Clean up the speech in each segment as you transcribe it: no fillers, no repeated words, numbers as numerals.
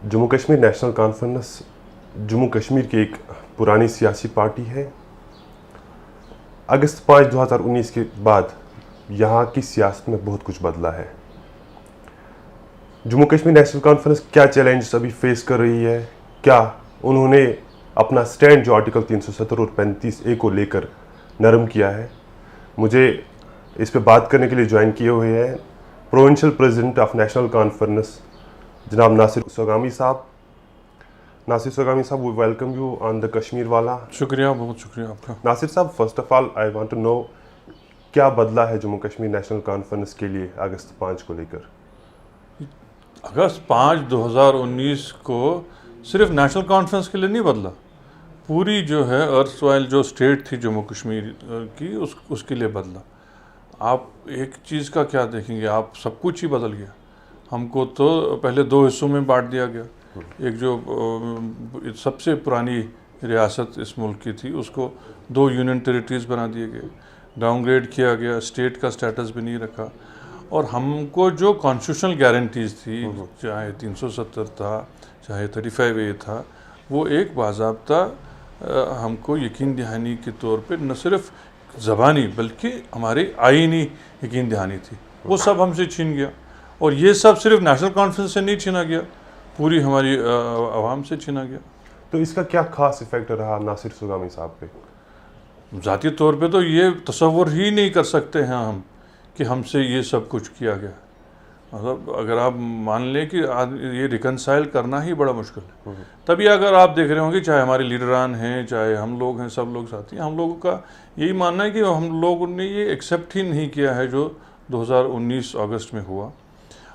Jammu Kashmir National conference Jammu Kashmir की एक पुरानी सियासी पार्टी है। अगस्त 5, 2019 के बाद यहाँ की सियासत में बहुत कुछ बदला है। जम्मू कश्मीर नेशनल कॉन्फ्रेंस क्या चैलेंज अभी फेस कर रही है, क्या उन्होंने अपना स्टैंड जो आर्टिकल 370 और 35A को लेकर नरम किया है। मुझे इस पे बात करने के लिए ज्वाइन किए हुए हैं provincial president of National Conference जनाब नासिर सोगामी साहब। नासिर सोगामी साहब, we welcome you on the Kashmir वाला। शुक्रिया, बहुत शुक्रिया आपका। नासिर साहब, first of all I want to know क्या बदला है जम्मू कश्मीर नेशनल कॉन्फ्रेंस के लिए अगस्त 5 को लेकर। अगस्त 5, 2019 को सिर्फ नेशनल कॉन्फ्रेंस के लिए नहीं बदला, पूरी जो है अर्सवाइल जो स्टेट थी जम्मू कश्मीर की उसके लिए बदला। आप एक चीज़ का क्या देखेंगे, आप सब कुछ ही बदल गया। हमको तो पहले दो हिस्सों में बांट दिया गया। एक जो सबसे पुरानी रियासत इस मुल्क की थी उसको 2 यूनियन टेरिटरीज बना दिए गए, डाउनग्रेड किया गया, स्टेट का स्टेटस भी नहीं रखा। और हमको जो कॉन्स्टिट्यूशनल गारंटीज थी, चाहे 370 था, चाहे 35A था, वो एक बाज़ाब्ता हमको यकीन दहानी के तौर पे न सिर्फ ज़बानी बल्कि हमारी आईनी यकीन दहानी थी, वो सब हमसे छीन गया। और ये सब सिर्फ नेशनल कॉन्फ्रेंस से नहीं छीना गया, पूरी हमारी आवाम से छीना गया। तो इसका क्या खास इफेक्ट रहा नासिर सोगामी साहब पे? ज़ाती तौर पे तो ये तसव्वुर ही नहीं कर सकते हैं हम कि हमसे ये सब कुछ किया गया। मतलब अगर आप मान लें कि ये रिकनसाइल करना ही बड़ा मुश्किल है। तभी अगर आप देख रहे होंगे, चाहे हमारे लीडरान हैं, चाहे हम लोग हैं, सब लोग साथी हैं, हम लोगों का यही मानना है कि हम लोगों ने ये एक्सेप्ट ही नहीं किया है जो 2019 अगस्त में हुआ।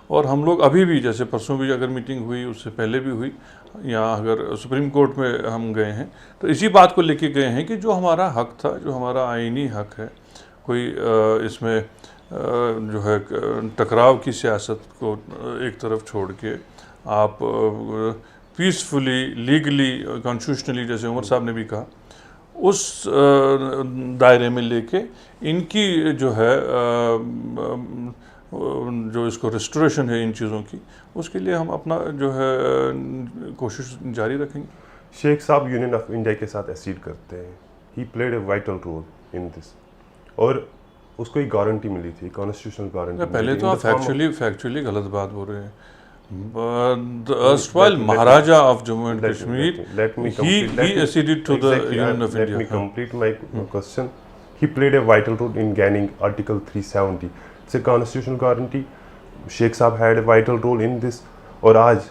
और हम लोग अभी भी, जैसे परसों भी अगर मीटिंग हुई, उससे पहले भी हुई, या अगर सुप्रीम कोर्ट में हम गए हैं तो इसी बात को लेके गए हैं कि जो हमारा हक था, जो हमारा आईनी हक है, कोई इसमें जो है टकराव की सियासत को एक तरफ छोड़ के आप पीसफुली, लीगली, कॉन्स्टिट्यूशनली, जैसे उमर साहब ने भी कहा, उस दायरे में लेके इनकी जो है जो इसको रेस्टोरेशन है इन चीज़ों की, उसके लिए हम अपना जो है कोशिश जारी रखेंगे। शेख साहब यूनियन ऑफ इंडिया के साथ एसीड करते हैं, he played a vital role in this, और उसको एक गारंटी मिली थी, कॉन्स्टिट्यूशनल गारंटी। पहले तो आप फैक्चुअली गलत बात बोल रहे हैं। The erstwhile Maharaja of Jammu and Kashmir, he acceded to the Union of India. Let me complete my question. He played a vital role in gaining Article 370. It's a constitutional guarantee. Sheikh साहब had a vital role in this. और आज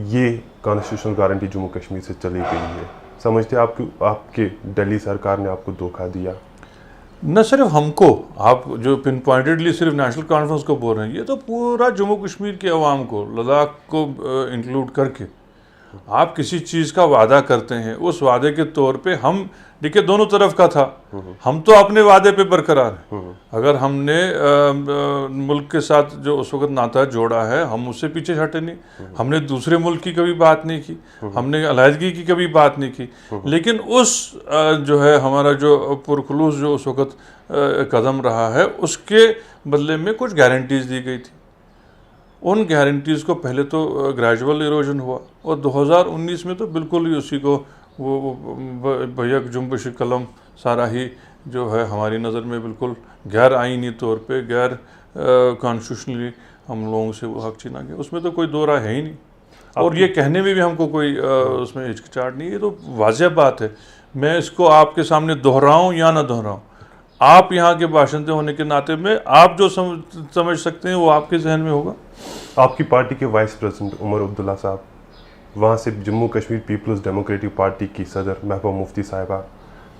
ये constitutional guarantee Jammu Kashmir से चली गई है। समझते आपके दिल्ली सरकार ने आपको धोखा दिया? न सिर्फ हमको, आप जो पिन पॉइंटेडली सिर्फ नेशनल कॉन्फ्रेंस को बोल रहे हैं, ये तो पूरा जम्मू कश्मीर के अवाम को, लद्दाख को इंक्लूड करके आप किसी चीज़ का वादा करते हैं, उस वादे के तौर पे हम, देखिए दोनों तरफ का था, हम तो अपने वादे पे बरकरार हैं। अगर हमने मुल्क के साथ जो उस वक्त नाता जोड़ा है, हम उससे पीछे हटे नहीं। हमने दूसरे मुल्क की कभी बात नहीं की, हमने अलहदगी की कभी बात नहीं की। लेकिन उस जो है हमारा जो पुरखलूस जो उस वक्त कदम रहा है, उसके बदले में कुछ गारंटीज दी गई थी। उन गारंटीज़ को पहले तो ग्रेजुअल इरोजन हुआ, और 2019 में तो बिल्कुल ही उसी को वो भैया जुम्बिश कलम सारा ही जो है हमारी नज़र में बिल्कुल गैर आईनी तौर पे, गैर कॉन्स्टिट्यूशनली हम लोगों से वो हक छीना गया। उसमें तो कोई दो राय है ही नहीं, और ये कहने में भी हमको कोई उसमें हिचकिचाहट नहीं है। ये तो वाज़ेह बात है। मैं इसको आपके सामने दोहराऊँ या ना दोहराऊँ, आप यहाँ के बाशिंदे होने के नाते में आप जो समझ सकते हैं वो आपके जहन में होगा। आपकी पार्टी के वाइस प्रेसिडेंट उमर अब्दुल्ला साहब, वहाँ से जम्मू कश्मीर पीपल्स डेमोक्रेटिक पार्टी की सदर महबूबा मुफ्ती साहिबा,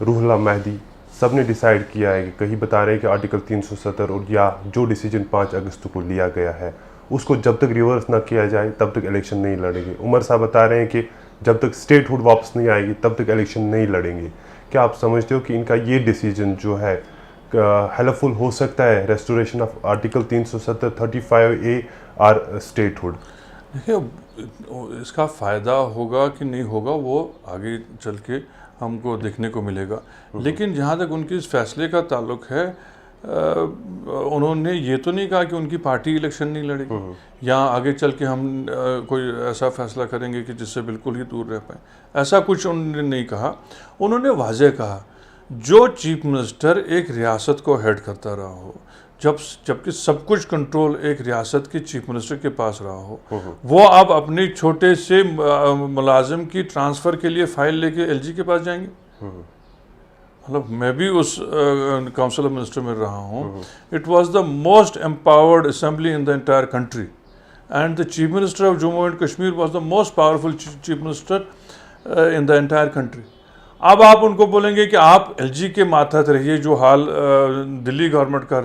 रूहुल्लाह मेहदी, सब ने डिसाइड किया है कि कहीं बता रहे हैं कि आर्टिकल 370 और या जो डिसीजन 5 अगस्त को लिया गया है उसको जब तक रिवर्स ना किया जाए तब तक इलेक्शन नहीं लड़ेंगे। उमर साहब बता रहे हैं कि जब तक स्टेटहुड वापस नहीं आएगी तब तक इलेक्शन नहीं लड़ेंगे। क्या आप समझते हो कि इनका ये डिसीजन जो है हेल्पफुल हो सकता है रेस्टोरेशन ऑफ आर्टिकल 370, 35A और स्टेटहुड? देखिए, इसका फ़ायदा होगा कि नहीं होगा वो आगे चल के हमको देखने को मिलेगा। लेकिन जहाँ तक उनके इस फैसले का ताल्लुक है, उन्होंने ये तो नहीं कहा कि उनकी पार्टी इलेक्शन नहीं लड़ेगी या आगे चल के हम कोई ऐसा फैसला करेंगे कि जिससे बिल्कुल ही दूर रह पाए, ऐसा कुछ उन्होंने नहीं कहा। उन्होंने वाज़ेह कहा जो चीफ मिनिस्टर एक रियासत को हेड करता रहा हो, जबकि सब कुछ कंट्रोल एक रियासत के चीफ मिनिस्टर के पास रहा हो, वो अब अपने छोटे से मुलाजिम की ट्रांसफ़र के लिए फाइल लेके एलजी के पास जाएंगे। मतलब मैं भी उस काउंसिल ऑफ मिनिस्टर में रहा हूँ। It was the most empowered assembly in the entire country and the chief minister of Jammu and Kashmir was the most powerful chief minister in the entire country. अब आप उनको बोलेंगे कि आप एलजी के मातहत रहिए, जो हाल दिल्ली गवर्नमेंट का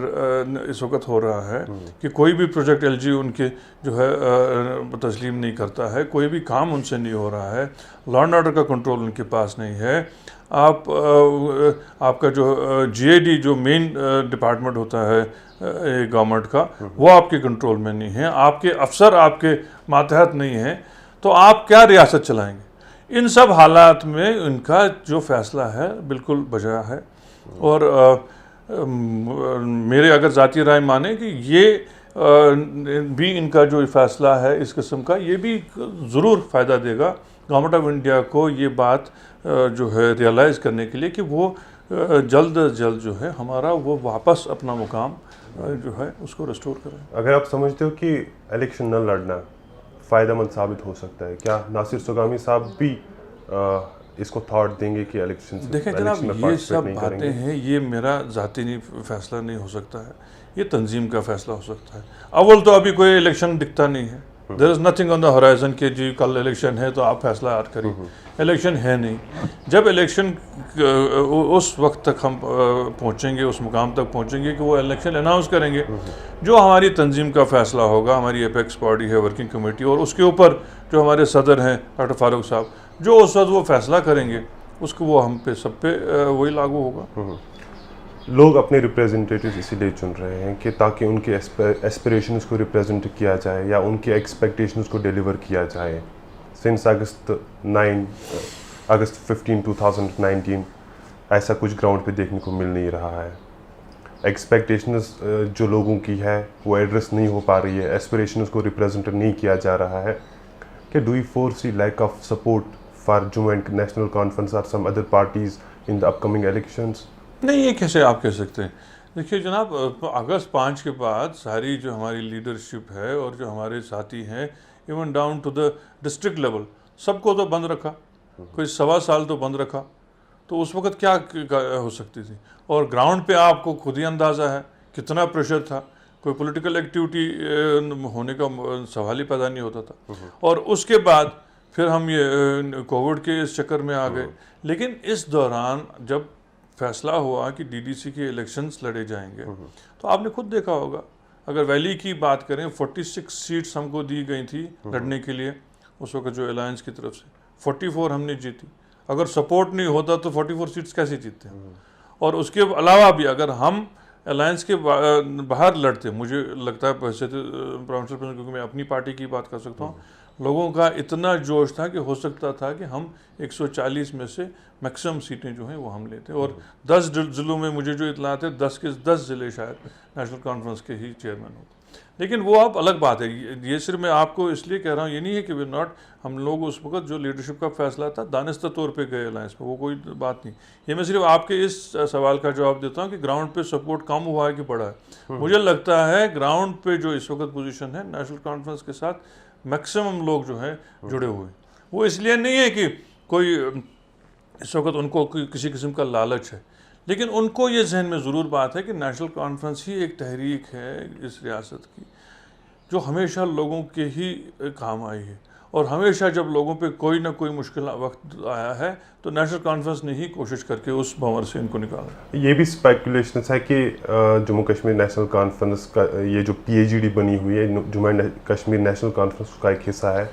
इस वक्त हो रहा है कि कोई भी प्रोजेक्ट एलजी उनके जो है तस्लीम नहीं करता है, कोई भी काम उनसे नहीं हो रहा है, लॉ एंड ऑर्डर का कंट्रोल उनके पास नहीं है। आपका जो जीएडी जो मेन डिपार्टमेंट होता है गवर्नमेंट का, वो आपके कंट्रोल में नहीं है, आपके अफसर आपके मातहत नहीं हैं, तो आप क्या रियासत चलाएंगे? इन सब हालात में इनका जो फैसला है बिल्कुल बजा है। और मेरे अगर ज़ाती राय माने कि ये भी इनका जो फैसला है इस किस्म का, ये भी ज़रूर फ़ायदा देगा गवर्नमेंट ऑफ इंडिया को ये बात जो है रियलाइज़ करने के लिए कि वो जल्द अज जल्द जो है हमारा वो वापस अपना मुकाम जो है उसको रिस्टोर करें। अगर आप समझते हो कि इलेक्शन न लड़ना फ़ायदेमंद साबित हो सकता है, क्या नासिर सुगामी साहब भी इसको थॉट देंगे कि इलेक्शन से देखें जनाब, ये सब बातें हैं, ये मेरा ज़ाती नहीं फैसला नहीं हो सकता है, ये तंजीम का फैसला हो सकता है। अव्वल तो अभी कोई इलेक्शन दिखता नहीं है, there is nothing on the horizon कि जी कल इलेक्शन है तो आप फैसला आज करिए। इलेक्शन है नहीं। जब इलेक्शन उस वक्त तक हम पहुंचेंगे, उस मुकाम तक पहुंचेंगे कि वो इलेक्शन अनाउंस करेंगे, जो हमारी तंजीम का फैसला होगा, हमारी एपेक्स बॉडी है वर्किंग कमेटी, और उसके ऊपर जो हमारे सदर हैं डॉक्टर फारूक साहब, जो उस वक्त वो फैसला करेंगे उसको वो हम पे सब पे वही लागू होगा। लोग अपने रिप्रेजेंटेटिव इसीलिए चुन रहे हैं कि ताकि उनके एस्पिरेशंस को रिप्रेजेंट किया जाए या उनके एक्सपेक्टेशंस को डिलीवर किया जाए। सिंस अगस्त 15 2019 ऐसा कुछ ग्राउंड पे देखने को मिल नहीं रहा है। एक्सपेक्टेशंस जो लोगों की है वो एड्रेस नहीं हो पा रही है, एस्पिरेशंस को रिप्रेजेंट नहीं किया जा रहा है। कि do you foresee lack of support for Jammu and National Conference और some other parties in the upcoming elections? नहीं, ये कैसे आप कह सकते हैं? देखिए जनाब, अगस्त 5 के बाद सारी जो हमारी लीडरशिप है और जो हमारे साथी हैं, even down to the district level, सबको तो बंद रखा, कोई 1.25 साल तो बंद रखा, तो उस वक्त क्या हो सकती थी? और ग्राउंड पे आपको खुद ही अंदाज़ा है कितना प्रेशर था, कोई पॉलिटिकल एक्टिविटी होने का सवाल ही पैदा नहीं होता था। और उसके बाद फिर हम ये कोविड के इस चक्कर में आ गए। लेकिन इस दौरान जब फैसला हुआ कि डीडीसी के इलेक्शंस लड़े जाएंगे, तो आपने खुद देखा होगा, अगर वैली की बात करें 46 सीट्स हमको दी गई थी लड़ने के लिए उस वक्त जो अलायंस की तरफ से, 44 हमने जीती। अगर सपोर्ट नहीं होता तो 44 सीट्स कैसे जीतते हैं? और उसके अलावा भी अगर हम अलायंस के बाहर लड़ते, मुझे लगता है वैसे तो प्रोविंशियल प्रेसिडेंट, क्योंकि मैं अपनी पार्टी की बात कर सकता हूँ, लोगों का इतना जोश था कि हो सकता था कि हम 140 में से मैक्सिमम सीटें जो हैं वो हम लेते। और 10 ज़िलों में मुझे जो इतलात है 10 के 10 ज़िले शायद नेशनल कॉन्फ्रेंस के ही चेयरमैन होते। लेकिन वो अब अलग बात है। ये सिर्फ मैं आपको इसलिए कह रहा हूँ, ये नहीं है कि वे नॉट, हम लोग उस वक्त जो लीडरशिप का फैसला था दानिस्ता तौर पे गए अलायंस में, वो कोई बात नहीं। ये मैं सिर्फ आपके इस सवाल का जवाब देता हूँ कि ग्राउंड पे सपोर्ट कम हुआ है कि बढ़ा है। मुझे लगता है ग्राउंड पे जो इस वक्त पोजीशन है नेशनल कॉन्फ्रेंस के साथ मैक्सिमम लोग जो हैं जुड़े हुए। वो इसलिए नहीं है कि कोई इस वक्त उनको किसी किस्म का लालच है, लेकिन उनको ये जहन में ज़रूर बात है कि नेशनल कॉन्फ्रेंस ही एक तहरीक है इस रियासत की जो हमेशा लोगों के ही काम आई है। और हमेशा जब लोगों पे कोई ना कोई मुश्किल वक्त आया है तो नेशनल कॉन्फ्रेंस ने ही कोशिश करके उस भंवर से इनको निकाला। ये भी स्पेकुलेशन है कि जम्मू कश्मीर नेशनल कॉन्फ्रेंस का ये जो PAGD बनी हुई है, Jammu and Kashmir National conference का एक हिस्सा है।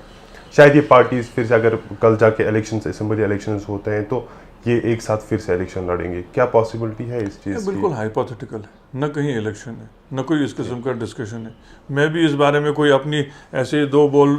शायद ये पार्टीज फिर से अगर कल जाके इलेक्शंस, असेंबली इलेक्शंस होते हैं तो ये एक साथ फिर से इलेक्शन लड़ेंगे। क्या पॉसिबिलिटी है इस चीज़ की? बिल्कुल हाइपोथेटिकल है, न कहीं इलेक्शन है, न कोई इस किस्म का डिस्कशन है। मैं भी इस बारे में कोई अपनी ऐसे दो बोल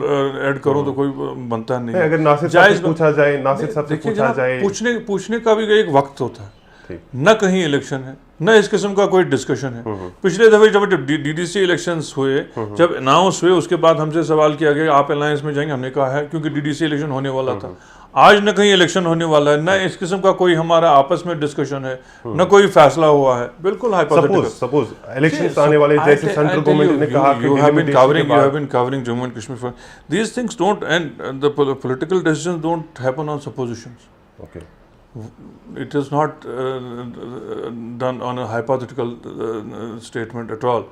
ऐड करूं तो कोई बनता नहीं। अगर नासिर साहब से पूछा जाए, नासिर साहब से पूछा जाए, पूछने का भी एक वक्त होता है। न कहीं इलेक्शन है, न इस किस्म का कोई डिस्कशन है। पिछले दफे जब डीडीसी इलेक्शंस हुए, जब अनाउंस हुए, उसके बाद हमसे सवाल किया गया आप अलायंस में जाएंगे, हमने कहा है क्योंकि डीडीसी इलेक्शन होने वाला था। आज न कहीं इलेक्शन होने वाला है, न इस किस्म का कोई हमारा आपस में डिस्कशन है, न कोई फैसला हुआ है, बिल्कुल हाइपोथेटिकल। सपोज इलेक्शंस आने वाले, जैसे सेंट्रल गवर्नमेंट ने कहा कि you have been covering Jammu and Kashmir for these things don't, and the political decisions don't happen on suppositions. Okay. It is not done on a hypothetical statement at all.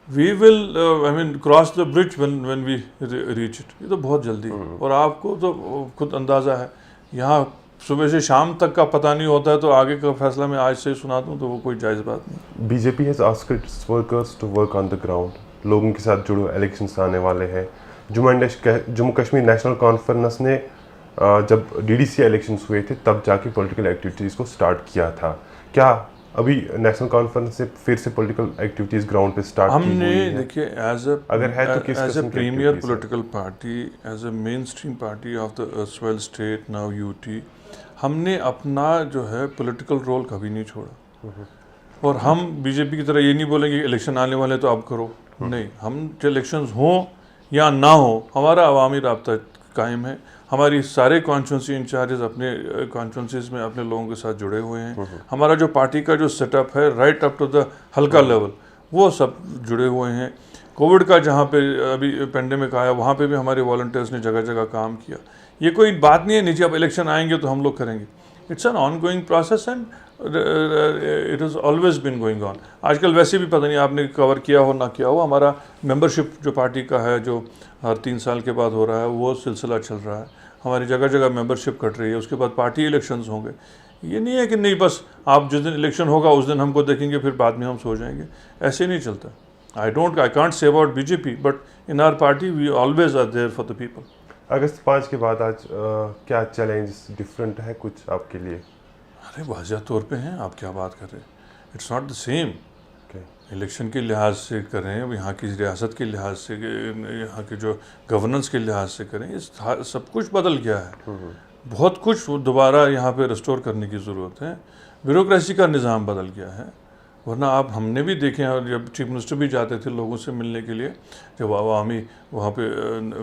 We will cross the bridge when we reach it. ये तो बहुत जल्दी है, और आपको तो खुद अंदाज़ा है, यहाँ सुबह से शाम तक का पता नहीं होता है, तो आगे का फैसला मैं आज से सुना दूँ तो वो कोई जायज़ बात नहीं। BJP has asked its workers to work on the ground, लोगों के साथ जुड़ो, इलेक्शंस आने वाले हैं। जम्मू कश्मीर नेशनल कॉन्फ्रेंस ने जब डीडीसी इलेक्शंस हुए थे तब जाके पॉलिटिकल एक्टिविटीज़ को स्टार्ट किया था। क्या अभी नेशनल कॉन्फ्रेंस से फिर से पॉलिटिकल एक्टिविटीज़ ग्राउंड पे स्टार्ट की हुई है? देखिए, अगर है तो किस as a premier political party, as a main stream party of the erstwhile state now UT, हमने अपना जो है पॉलिटिकल रोल कभी नहीं छोड़ा। और हम बीजेपी की तरह ये नहीं बोलेंगे इलेक्शन आने वाले तो अब करो, नहीं। हम इलेक्शंस हों या ना हो, हमारा अवामी राब्ता कायम है। हमारी सारे कॉन्स्टिट्यूंसी इंचार्जेस अपने कॉन्स्टिट्यूंसीज में अपने लोगों के साथ जुड़े हुए हैं। हमारा जो पार्टी का जो सेटअप है राइट अप टू द हल्का लेवल, वो सब जुड़े हुए हैं। कोविड का जहाँ पे अभी पेंडेमिक आया, वहाँ पे भी हमारे वॉलंटियर्स ने जगह जगह काम किया। ये कोई बात नहीं है नीचे अब इलेक्शन आएंगे तो हम लोग करेंगे। It's an on going process and it is always been going on. आजकल वैसे भी पता नहीं आपने कवर किया हो ना किया हो, हमारा मेंबरशिप जो पार्टी का है जो हर 3 साल के बाद हो रहा है, वो सिलसिला चल रहा है। हमारी जगह जगह मेंबरशिप कट रही है, उसके बाद पार्टी इलेक्शंस होंगे। ये नहीं है कि नहीं बस आप जिस दिन इलेक्शन होगा उस दिन हमको देखेंगे फिर बाद में हम सो जाएंगे, ऐसे नहीं चलता। I can't say about BJP, but in our party we always are there for the people. अगस्त 5 के बाद आज क्या चैलेंज डिफरेंट है कुछ आपके लिए? अरे वाज़ह तौर पे हैं, आप क्या बात कर रहे हैं। It's not the same. Election के लिहाज से करें, यहाँ की रियासत के लिहाज से, यहाँ के जो गवर्नेंस के लिहाज से करें, इस सब कुछ बदल गया है। बहुत कुछ दोबारा यहाँ पे रिस्टोर करने की ज़रूरत है। ब्यूरोक्रेसी का निज़ाम बदल गया है, वरना आप हमने भी देखे हैं। और जब चीफ मिनिस्टर भी जाते थे लोगों से मिलने के लिए, जब आवामी वहाँ पे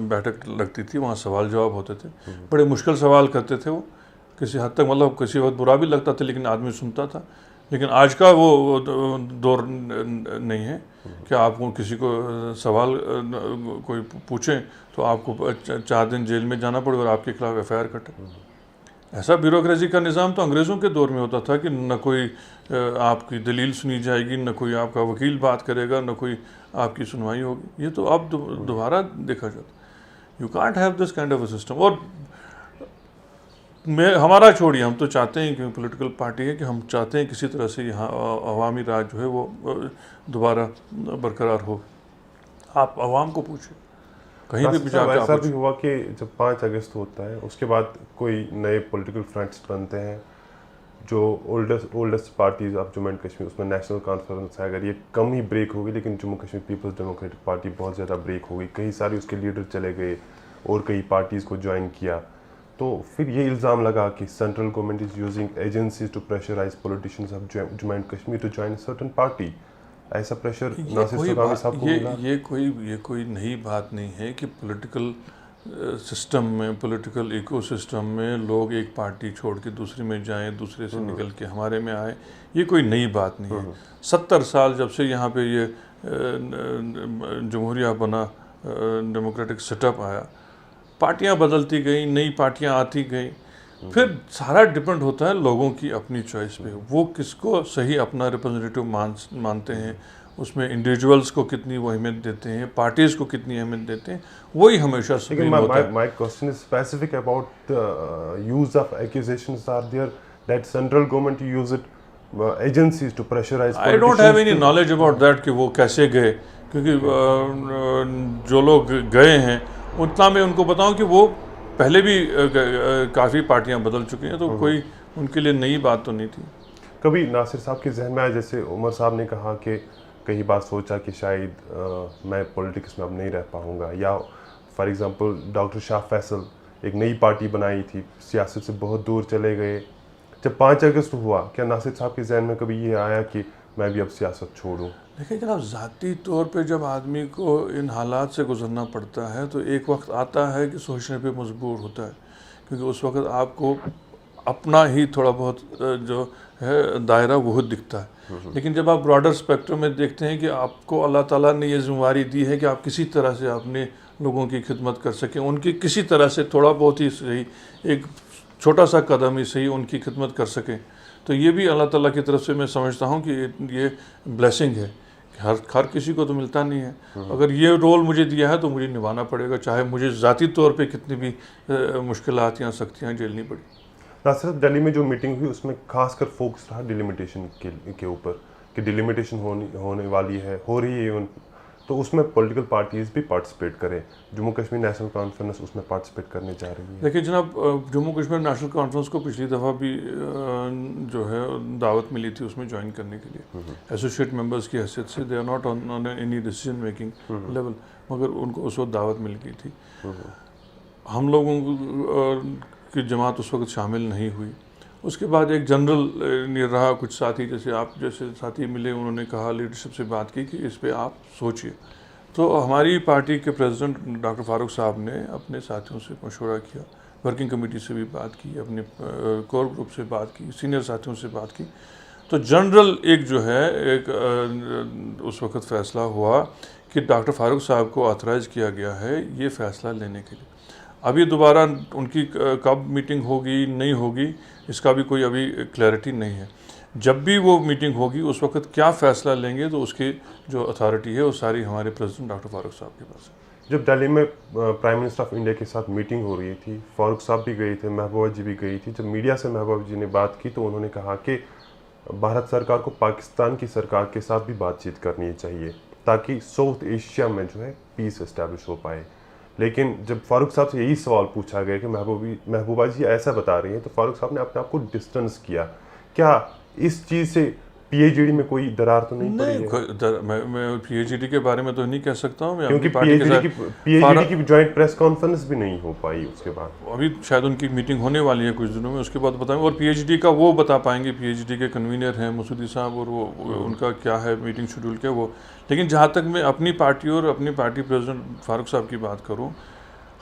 बैठक लगती थी, वहाँ सवाल जवाब होते थे, बड़े मुश्किल सवाल करते थे वो, किसी हद तक मतलब किसी वक्त बुरा भी लगता था, लेकिन आदमी सुनता था। लेकिन आज का वो दौर नहीं है कि आपको किसी को सवाल कोई पूछें तो आपको 4 दिन जेल में जाना पड़े और आपके खिलाफ FIR कटे। ऐसा ब्यूरोक्रेसी का निज़ाम तो अंग्रेज़ों के दौर में होता था कि न कोई आपकी दलील सुनी जाएगी, न कोई आपका वकील बात करेगा, न कोई आपकी सुनवाई होगी। ये तो अब दोबारा देखा जाता। You can't have this kind of a system. और हमारा छोड़िए, हम तो चाहते हैं कि पॉलिटिकल पार्टी है कि हम चाहते हैं किसी तरह से यहाँ अवामी राज जो है वो दोबारा बरकरार हो। आप अवाम को पूछिए, कहीं भी जाकर ऐसा भी हुआ कि जब 5 अगस्त होता है उसके बाद कोई नए पॉलिटिकल फ्रंट्स बनते हैं, जो oldest parties of Jammu and Kashmir, उसमें नेशनल कॉन्फ्रेंस है। अगर ये कम ही ब्रेक होगी, लेकिन जम्मू कश्मीर पीपल्स डेमोक्रेटिक पार्टी बहुत ज़्यादा ब्रेक हो गई, कई सारे उसके लीडर चले गए और कई पार्टीज़ को ज्वाइन किया। तो फिर ये इल्ज़ाम लगा कि central government is using agencies to pressurise politicians of Jammu and Kashmir to join certain party. ऐसा प्रेशर नासिर सुगामी साहब को मिला? ये कोई नई बात नहीं है कि पॉलिटिकल सिस्टम में, पॉलिटिकल इकोसिस्टम में लोग एक पार्टी छोड़ के दूसरी में जाएं, दूसरे से निकल के हमारे में आए। ये कोई नई बात नहीं है। 70 साल जब से यहाँ पे ये जमहूरिया बना, डेमोक्रेटिक सेटअप आया, पार्टियां बदलती गई, नई पार्टियां आती गई। फिर सारा डिपेंड होता है लोगों की अपनी चॉइस पे, वो किसको सही अपना रिप्रेजेंटेटिव मानते हैं, उसमें इंडिविजुअल्स को कितनी वो अहमियत देते हैं, पार्टीज़ को कितनी अहमियत देते हैं, वही हमेशा सुप्रीम होता है। My question is specific about the use of accusations are there that central government use it agencies to pressurize politicians. I don't have any knowledge about that कि वो कैसे गए, क्योंकि जो लोग गए हैं उतना मैं उनको बताऊं कि वो पहले भी काफ़ी पार्टियां बदल चुकी हैं, तो कोई उनके लिए नई बात तो नहीं थी। कभी नासिर साहब के जहन में आया, जैसे उमर साहब ने कहा कि कई बार सोचा कि शायद मैं पॉलिटिक्स में अब नहीं रह पाऊंगा, या for example doctor Shah Faisal एक नई पार्टी बनाई थी, सियासत से बहुत दूर चले गए, जब 5 अगस्त हुआ, क्या नासिर साहब के जहन में कभी ये आया कि मैं भी अब सियासत छोड़ूं? देखिए जनाब, ज़ाती तौर पे जब आदमी को इन हालात से गुजरना पड़ता है तो एक वक्त आता है कि सोचने पे मजबूर होता है, क्योंकि उस वक्त आपको अपना ही थोड़ा बहुत जो है दायरा वो दिखता है। लेकिन जब आप ब्रॉडर स्पेक्ट्रम में देखते हैं कि आपको अल्लाह ताला ने ये जिम्मेवारी दी है कि आप किसी तरह से अपने लोगों की खिदमत कर सकें, उनकी किसी तरह से थोड़ा बहुत ही सही, एक छोटा सा कदम ही सही उनकी खिदमत कर सकें, तो ये भी अल्लाह ताला की तरफ से मैं समझता हूँ कि ये ब्लेसिंग है। हर किसी को तो मिलता नहीं है। अगर ये रोल मुझे दिया है तो मुझे निभाना पड़ेगा, चाहे मुझे ज़ाती तौर पे कितनी भी मुश्किलात या सख्तियाँ झेलनी पड़ी। नासिर साहब, दिल्ली में जो मीटिंग हुई उसमें खासकर फोकस रहा डिलिमिटेशन के ऊपर कि डिलिमिटेशन होने वाली है, हो रही है, तो उसमें पॉलिटिकल पार्टीज भी पार्टिसिपेट करें। जम्मू कश्मीर नेशनल कॉन्फ्रेंस उसमें पार्टिसिपेट करने जा रही है। देखिए जनाब, जम्मू कश्मीर नेशनल कॉन्फ्रेंस को पिछली दफ़ा भी जो है दावत मिली थी उसमें ज्वाइन करने के लिए एसोसिएट मेंबर्स की हैसियत से। They are not on any decision making level, मगर उनको उस वक्त दावत मिल गई थी। हम लोगों की जमात उस वक्त शामिल नहीं हुई। उसके बाद एक जनरल ये रहा, कुछ साथी जैसे आप जैसे साथी मिले, उन्होंने कहा, लीडरशिप से बात की कि इस पे आप सोचिए। तो हमारी पार्टी के प्रेसिडेंट डॉक्टर फारूक साहब ने अपने साथियों से मशवरा किया, वर्किंग कमेटी से भी बात की, अपने कोर ग्रुप से बात की, सीनियर साथियों से बात की। तो जनरल एक जो है एक उस वक्त फ़ैसला हुआ कि डॉक्टर फारूक साहब को ऑथराइज़ किया गया है ये फ़ैसला लेने के लिए। अभी दोबारा उनकी कब मीटिंग होगी नहीं होगी इसका भी कोई अभी क्लैरिटी नहीं है। जब भी वो मीटिंग होगी उस वक्त क्या फ़ैसला लेंगे तो उसकी जो अथॉरिटी है वो सारी हमारे प्रेसिडेंट डॉक्टर फारूक साहब के पास है। जब दिल्ली में प्राइम मिनिस्टर ऑफ इंडिया के साथ मीटिंग हो रही थी, फारूक साहब भी गए थे, महबूबा जी भी गई थी। जब मीडिया से महबूबा जी ने बात की तो उन्होंने कहा कि भारत सरकार को पाकिस्तान की सरकार के साथ भी बातचीत करनी चाहिए ताकि साउथ एशिया में जो है पीस इस्टेब्लिश हो पाए। लेकिन जब फारूक साहब से यही सवाल पूछा गया कि महबूबा जी ऐसा बता रही हैं, तो फारूक साहब ने अपने आप को डिस्टेंस किया। क्या इस चीज़ से पीएचडी में कोई दरार तो नहीं पड़ी है? मैं पीएचडी के बारे में तो नहीं कह सकता हूँ, क्योंकि पीएचडी की जॉइंट प्रेस कॉन्फ्रेंस भी नहीं हो पाई उसके बाद। अभी शायद उनकी मीटिंग होने वाली है कुछ दिनों में, उसके बाद बताएंगे। और पीएचडी का वो बता पाएंगे, पीएचडी के कन्वीनर हैं मसूदी साहब, और वो उनका क्या है मीटिंग शेड्यूल क्या वो। लेकिन जहाँ तक मैं अपनी पार्टी और अपनी पार्टी प्रेसिडेंट फारूक साहब की बात करूँ,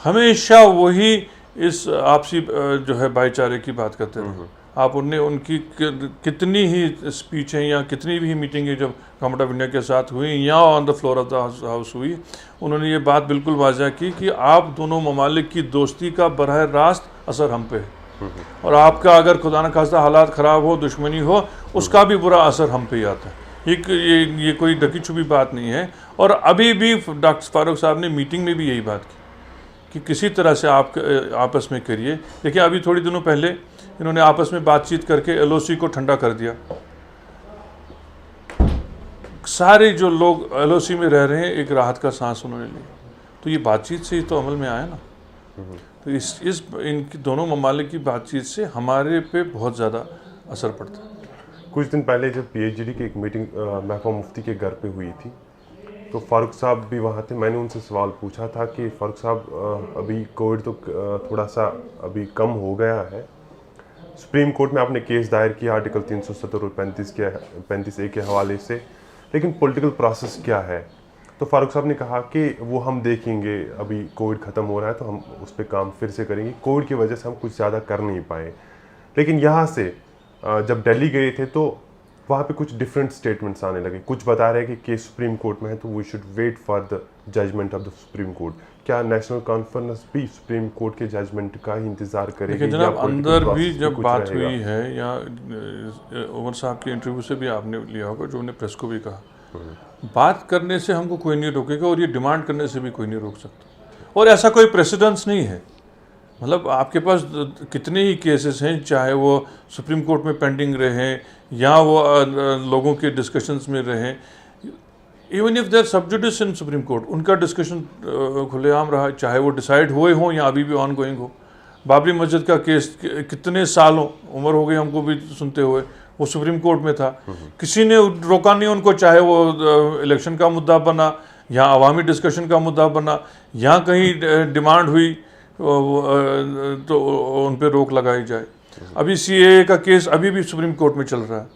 हमेशा वही इस आपसी जो है भाईचारे की बात करते रहे। आप उनकी कितनी ही स्पीचें या कितनी भी मीटिंगें जब गवर्नमेंट ऑफ इंडिया के साथ हुई या on the floor of the house हुई, उन्होंने ये बात बिल्कुल वाज़ह की कि आप दोनों ममालिक की दोस्ती का बरह रास्त असर हम पे है, और आपका अगर खुदा न खास्ता हालात ख़राब हो, दुश्मनी हो, उसका भी बुरा असर हम पे ही आता है। ये कोई ढकी छुपी बात नहीं है। और अभी भी डॉक्टर फारूक साहब ने मीटिंग में भी यही बात की कि किसी तरह से आप आपस में करिए। देखिए अभी थोड़ी दिनों पहले इन्होंने आपस में बातचीत करके एलओसी को ठंडा कर दिया। सारे जो लोग एलओसी में रह रहे हैं एक राहत का सांस उन्होंने लिया। तो ये बातचीत से ही तो अमल में आया ना। तो इनकी दोनों ममालिक की बातचीत से हमारे पे बहुत ज़्यादा असर पड़ता है। कुछ दिन पहले जब पीएचडी की एक मीटिंग महबूबा मुफ्ती के घर पे हुई थी, तो फारूक साहब भी वहाँ थे। मैंने उनसे सवाल पूछा था कि फारूक साहब अभी कोविड तो थोड़ा सा अभी कम हो गया है, सुप्रीम कोर्ट में आपने केस दायर किया आर्टिकल 370 और 35A के हवाले से, लेकिन पॉलिटिकल प्रोसेस क्या है? तो फारूक साहब ने कहा कि वो हम देखेंगे, अभी कोविड ख़त्म हो रहा है तो हम उस पर काम फिर से करेंगे। कोविड की वजह से हम कुछ ज़्यादा कर नहीं पाए। लेकिन यहाँ से जब दिल्ली गए थे तो वहाँ पे कुछ डिफरेंट स्टेटमेंट्स आने लगे। कुछ बता रहे हैं कि केस सुप्रीम कोर्ट में है तो we should wait for the judgement of the supreme court. क्या नेशनल कॉन्फ्रेंस भी सुप्रीम कोर्ट के जजमेंट का ही इंतजार करेगी? लेकिन जनाब अंदर भी जब बात हुई है, या उमर साहब के इंटरव्यू से भी आपने लिया होगा, जो उन्हें प्रेस को भी कहा, बात करने से हमको कोई नहीं रोकेगा और ये डिमांड करने से भी कोई नहीं रोक सकता। और ऐसा कोई प्रेसिडेंस नहीं है। मतलब आपके पास कितने ही केसेस हैं, चाहे वो सुप्रीम कोर्ट में पेंडिंग रहें या वो लोगों के डिस्कशंस में रहें, even if there sub judice in supreme court, उनका डिस्कशन खुलेआम रहा, चाहे वो डिसाइड हुए हों या अभी भी ऑन गोइंग हो। बाबरी मस्जिद का केस कितने सालों उम्र हो गई हमको भी सुनते हुए, वो सुप्रीम कोर्ट में था, किसी ने रोका नहीं उनको, चाहे वो इलेक्शन का मुद्दा बना या अवामी डिस्कशन का मुद्दा बना या कहीं डिमांड हुई तो उन पर रोक लगाई जाए। अभी सीएए का केस अभी भी सुप्रीम कोर्ट में चल रहा है।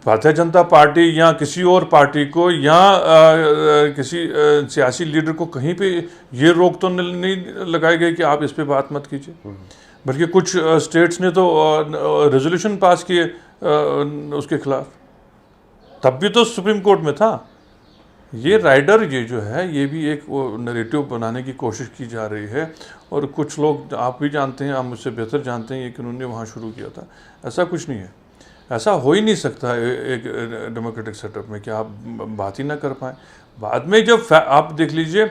भारतीय जनता पार्टी या किसी और पार्टी को या किसी सियासी लीडर को कहीं पे ये रोक तो नहीं लगाई गई कि आप इस पे बात मत कीजिए, बल्कि कुछ स्टेट्स ने तो रेजोल्यूशन पास किए उसके खिलाफ, तब भी तो सुप्रीम कोर्ट में था। ये राइडर ये जो है ये भी एक वो नैरेटिव बनाने की कोशिश की जा रही है, और कुछ लोग आप भी जानते हैं, आप मुझसे बेहतर जानते हैं ये कि उन्होंने वहाँ शुरू किया था। ऐसा कुछ नहीं है, ऐसा हो ही नहीं सकता एक डेमोक्रेटिक सेटअप में कि आप बात ही ना कर पाएँ। बाद में जब आप देख लीजिए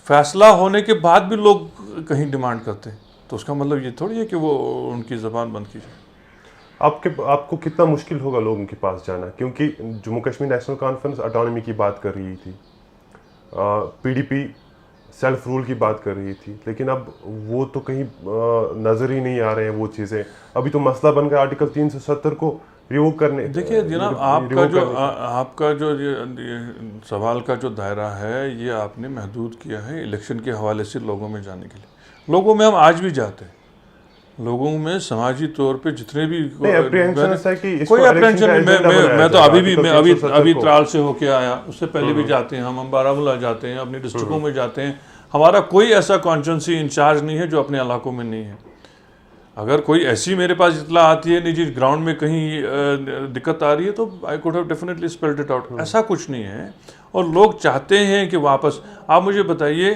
फैसला होने के बाद भी लोग कहीं डिमांड करते हैं, तो उसका मतलब ये थोड़ी है कि वो उनकी ज़बान बंद की जाए। आपको कितना मुश्किल होगा लोगों के पास जाना, क्योंकि Jammu Kashmir National conference autonomy की बात कर रही थी, पीडीपी सेल्फ रूल की बात कर रही थी, लेकिन अब वो तो कहीं नज़र ही नहीं आ रहे हैं वो चीज़ें। अभी तो मसला बन गया आर्टिकल 370 को रिवोक करने। देखिए जनाब, आपका जो ये सवाल का जो दायरा है ये आपने महदूद किया है इलेक्शन के हवाले से लोगों में जाने के लिए। लोगों में हम आज भी जाते हैं, लोगों में समाजी तौर पे जितने भी कोई अप्रेंशन नहीं। मैं तो अभी त्राल से होके आया, उससे पहले भी जाते हैं, हम बारामूला जाते हैं, अपनी डिस्ट्रिक्टों में जाते हैं। हमारा कोई ऐसा कॉन्स्टिट्यूंसी इंचार्ज नहीं है जो अपने इलाकों में नहीं है। अगर कोई ऐसी मेरे पास इतला आती है निजी ग्राउंड में कहीं दिक्कत आ रही है तो I could have definitely spelled it out. ऐसा कुछ नहीं है, और लोग चाहते हैं कि वापस। आप मुझे बताइए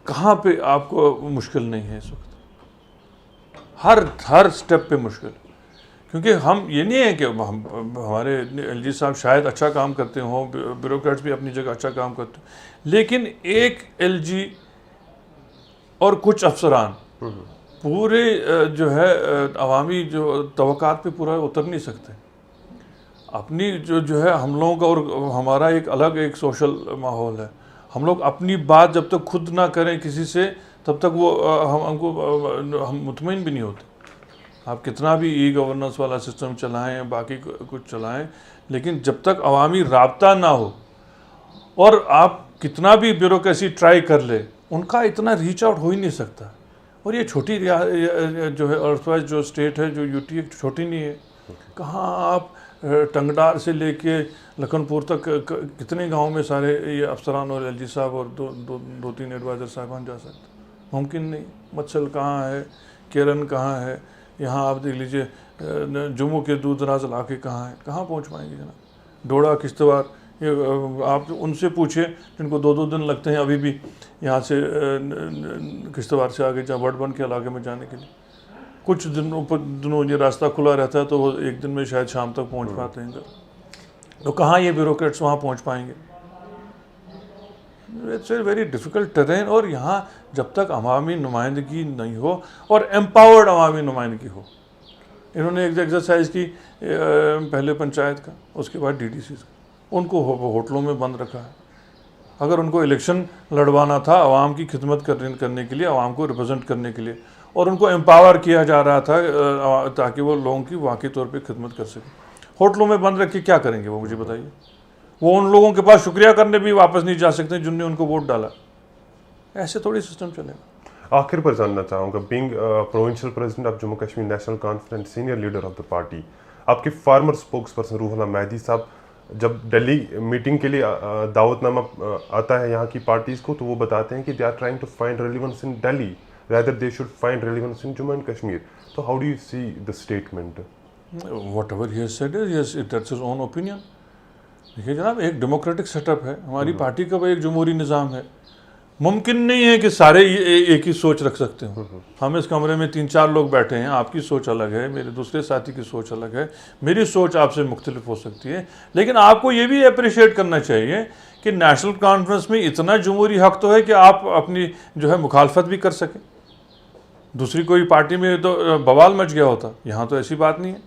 कहाँ पे आपको मुश्किल नहीं है इस वक्त? हर स्टेप पे मुश्किल, क्योंकि हम ये नहीं है कि हमारे एलजी साहब शायद अच्छा काम करते हों, ब्यूरोक्रेट्स भी अपनी जगह अच्छा काम करते हैं, लेकिन एक एलजी और कुछ अफसरान पूरे जो है अवामी जो तवक्कात पे पूरा उतर नहीं सकते। अपनी जो है हम लोगों का और हमारा एक अलग एक सोशल माहौल है। हम लोग अपनी बात जब तक खुद ना करें किसी से, तब तक वो हम मुतमईन भी नहीं होते। आप कितना भी ई गवर्नेंस वाला सिस्टम चलाएं, बाकी कुछ चलाएं, लेकिन जब तक अवामी राब्ता ना हो और आप कितना भी ब्यूरोक्रेसी ट्राई कर ले, उनका इतना रीच आउट हो ही नहीं सकता। और ये छोटी जो है अर्थवाइज जो स्टेट है, जो यूटी एक छोटी नहीं है। कहाँ आप टंगडार से लेके लखनपुर तक कितने गांव में सारे ये अफसरान और एलजी साहब और दो तीन एडवाइज़र साहबान जा सकते? मुमकिन नहीं। मत्सल कहाँ है, केरन कहाँ है, यहाँ आप देख लीजिए जम्मू के दूर दराज इलाके कहाँ हैं, कहाँ पहुँच पाएंगे जनाब? डोडा किश्तवाड़, ये आप उनसे पूछिए जिनको 2-2 दिन लगते हैं अभी भी यहाँ से किश्तवाड़ से आगे जहाँ वडबन के इलाके में जाने के लिए। कुछ दिनों ये रास्ता खुला रहता है तो वो एक दिन में शायद शाम तक पहुँच पाते हैं इधर। तो कहाँ ये ब्यूरोक्रेट्स वहाँ पहुँच पाएंगे? It's a very difficult terrain. और यहाँ जब तक अवामी नुमाइंदगी नहीं हो और एम्पावर्ड अवामी नुमाइंदगी हो। इन्होंने एक एक्सरसाइज की पहले पंचायत का, उसके बाद डीडीसी का, उनको होटलों में बंद रखा है। अगर उनको इलेक्शन लड़वाना था आवाम की खिदमत करने के लिए, आवाम को रिप्रेजेंट करने के लिए, और उनको एम्पावर किया जा रहा था ताकि वो लोगों की वाकई तौर पे खिदमत कर सके, होटलों में बंद रख के क्या करेंगे वो? मुझे बताइए। वो उन लोगों के पास शुक्रिया करने भी वापस नहीं जा सकते जिनने उनको वोट डाला। ऐसे थोड़ी सिस्टम चलेगा। आखिर पर जानना चाहूँगा, being provincial president of Jammu Kashmir National Conference, senior leader of the party, आपके former spokes person Ruhullah Mehdi साहब जब दिल्ली मीटिंग के लिए दावतनामा आता है यहाँ की पार्टीज़ को, तो वो बताते हैं कि they are trying to find relevance in Delhi rather they should find relevance in Jammu and Kashmir. So how do you see the statement? Whatever he has said is that's his own opinion. देखिए जनाब, एक democratic setup है, हमारी party का एक जमहूरी निज़ाम है। मुमकिन नहीं है कि सारे एक ही सोच रख सकते हो। हम इस कमरे में 3-4 लोग बैठे हैं, आपकी सोच अलग है, मेरे दूसरे साथी की सोच अलग है, मेरी सोच आपसे मुख्तलिफ हो सकती है। लेकिन आपको ये भी अप्रिशिएट करना चाहिए कि नेशनल कॉन्फ्रेंस में इतना जमहूरी हक तो है कि आप अपनी जो है मुखालफत भी कर सकें। दूसरी कोई पार्टी में तो बवाल मच गया होता, यहाँ तो ऐसी बात नहीं है।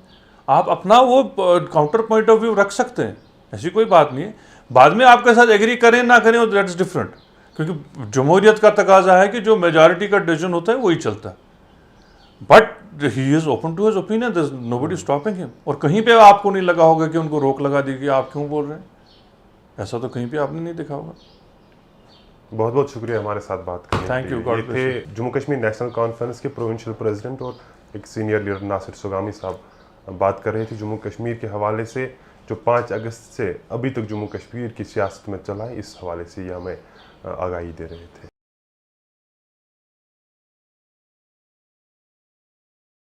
आप अपना वो काउंटर पॉइंट ऑफ व्यू रख सकते हैं, ऐसी कोई बात नहीं है। बाद में आपके साथ एग्री करें ना करें वो दैट्स डिफरेंट, क्योंकि जमहूरियत का तकाजा है कि जो मेजॉरिटी का डिसीजन होता है वही चलता है। But he is open to his opinion, there is nobody stopping him. और कहीं पे आपको नहीं लगा होगा कि उनको रोक लगा दी कि आप क्यों बोल रहे हैं, ऐसा तो कहीं पे आपने नहीं देखा होगा। बहुत बहुत शुक्रिया हमारे साथ बात करने Thank के you, लिए। God ये bless थे जम्मू कश्मीर नेशनल कॉन्फ्रेंस के प्रोविंशियल प्रेसिडेंट और एक सीनियर लीडर नासिर सुगामी साहब बात कर रहे थे जम्मू कश्मीर के हवाले से, जो 5 अगस्त से अभी तक जम्मू कश्मीर की सियासत में चला है, इस हवाले से ये हमें आगाही दे रहे थे।